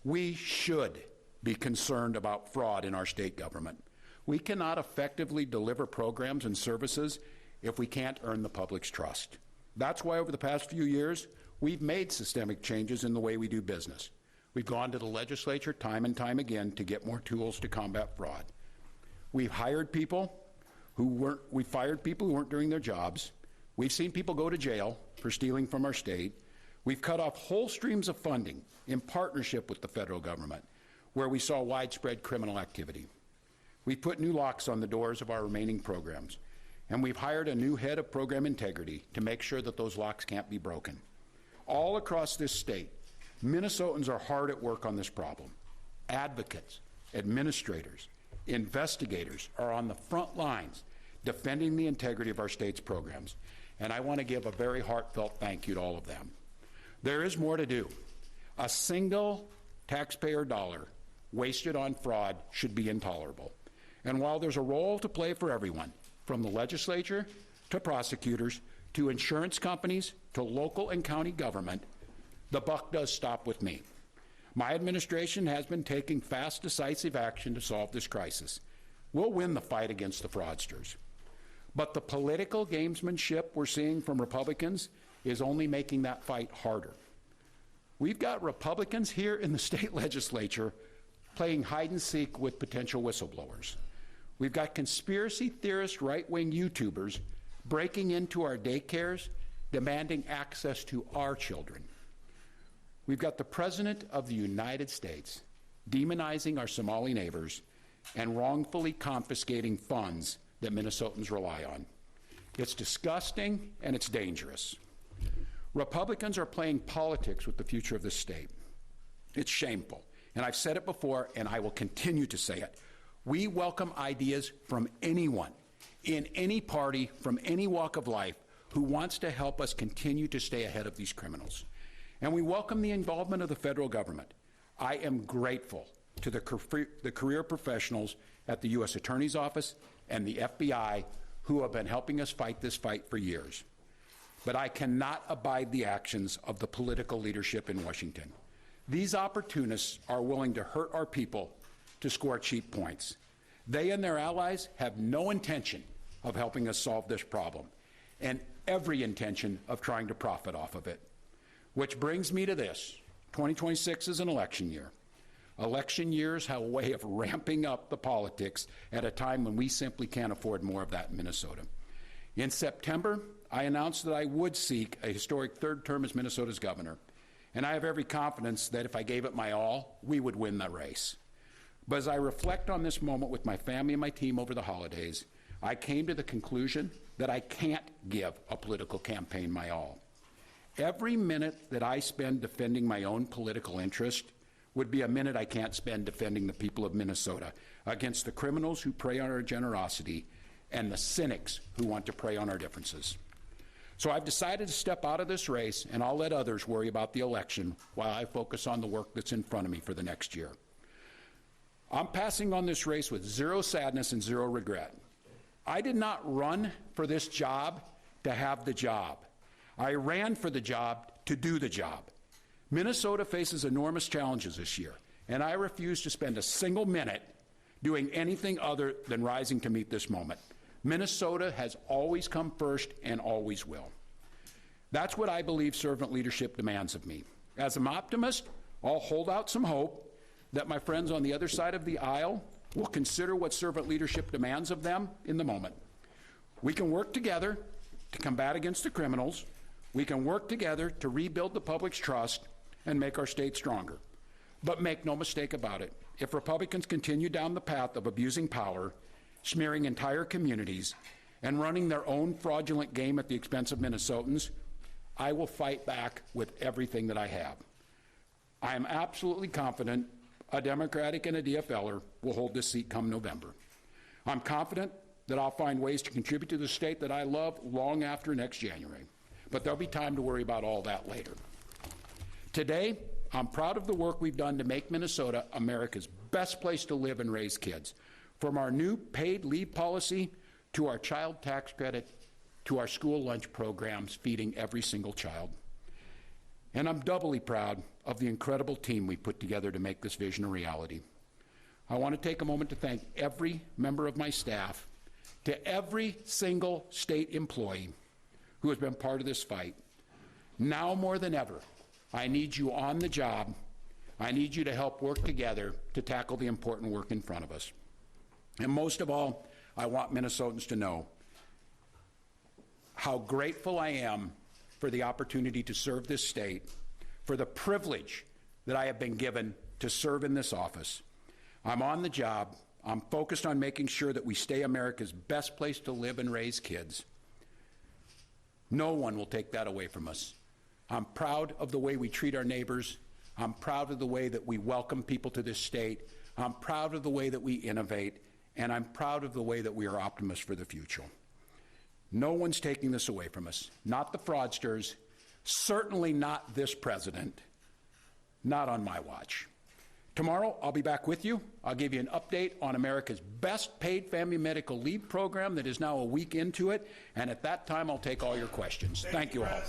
We should be concerned about fraud in our state government. We cannot effectively deliver programs and services if we can't earn the public's trust. That's why over the past few years, we've made systemic changes in the way we do business. We've gone to the legislature time and time again to get more tools to combat fraud. We've hired people we fired people who weren't doing their jobs. We've seen people go to jail for stealing from our state. We've cut off whole streams of funding in partnership with the federal government where we saw widespread criminal activity. We've put new locks on the doors of our remaining programs, and we've hired a new head of program integrity to make sure that those locks can't be broken. All across this state, Minnesotans are hard at work on this problem. Advocates, administrators, investigators are on the front lines defending the integrity of our state's programs, and I want to give a very heartfelt thank you to all of them. There is more to do. A single taxpayer dollar wasted on fraud should be intolerable. And while there's a role to play for everyone, from the legislature to prosecutors to insurance companies to local and county government, the buck does stop with me. My administration has been taking fast, decisive action to solve this crisis. We'll win the fight against the fraudsters. But the political gamesmanship we're seeing from Republicans is only making that fight harder. We've got Republicans here in the state legislature playing hide and seek with potential whistleblowers. We've got conspiracy theorist right-wing YouTubers breaking into our daycares, demanding access to our children. We've got the President of the United States demonizing our Somali neighbors and wrongfully confiscating funds that Minnesotans rely on. It's disgusting and it's dangerous. Republicans are playing politics with the future of this state. It's shameful, and I've said it before and I will continue to say it. We welcome ideas from anyone, in any party, from any walk of life, who wants to help us continue to stay ahead of these criminals. And we welcome the involvement of the federal government. I am grateful to the career professionals at the U.S. Attorney's Office and the FBI who have been helping us fight this fight for years. But I cannot abide the actions of the political leadership in Washington. These opportunists are willing to hurt our people to score cheap points. They and their allies have no intention of helping us solve this problem, and every intention of trying to profit off of it. Which brings me to this. 2026 is an election year. Election years have a way of ramping up the politics at a time when we simply can't afford more of that in Minnesota. In September, I announced that I would seek a historic third term as Minnesota's governor, and I have every confidence that if I gave it my all, we would win the race. But as I reflect on this moment with my family and my team over the holidays, I came to the conclusion that I can't give a political campaign my all. Every minute that I spend defending my own political interest would be a minute I can't spend defending the people of Minnesota against the criminals who prey on our generosity and the cynics who want to prey on our differences. So I've decided to step out of this race, and I'll let others worry about the election while I focus on the work that's in front of me for the next year. I'm passing on this race with zero sadness and zero regret. I did not run for this job to have the job. I ran for the job to do the job. Minnesota faces enormous challenges this year, and I refuse to spend a single minute doing anything other than rising to meet this moment. Minnesota has always come first and always will. That's what I believe servant leadership demands of me. As an optimist, I'll hold out some hope that my friends on the other side of the aisle will consider what servant leadership demands of them in the moment. We can work together to combat against the criminals. We can work together to rebuild the public's trust and make our state stronger. But make no mistake about it, if Republicans continue down the path of abusing power, smearing entire communities, and running their own fraudulent game at the expense of Minnesotans, I will fight back with everything that I have. I am absolutely confident a Democratic and a DFLer will hold this seat come November. I'm confident that I'll find ways to contribute to the state that I love long after next January. But there'll be time to worry about all that later. Today, I'm proud of the work we've done to make Minnesota America's best place to live and raise kids. From our new paid leave policy to our child tax credit to our school lunch programs feeding every single child. And I'm doubly proud of the incredible team we put together to make this vision a reality. I want to take a moment to thank every member of my staff, to every single state employee who has been part of this fight. Now more than ever, I need you on the job. I need you to help work together to tackle the important work in front of us. And most of all, I want Minnesotans to know how grateful I am for the opportunity to serve this state, for the privilege that I have been given to serve in this office. I'm on the job. I'm focused on making sure that we stay America's best place to live and raise kids. No one will take that away from us. I'm proud of the way we treat our neighbors. I'm proud of the way that we welcome people to this state. I'm proud of the way that we innovate. And I'm proud of the way that we are optimists for the future. No one's taking this away from us. Not the fraudsters, certainly not this president, not on my watch. Tomorrow, I'll be back with you. I'll give you an update on America's best paid family medical leave program that is now a week into it. And at that time, I'll take all your questions. Thank you all.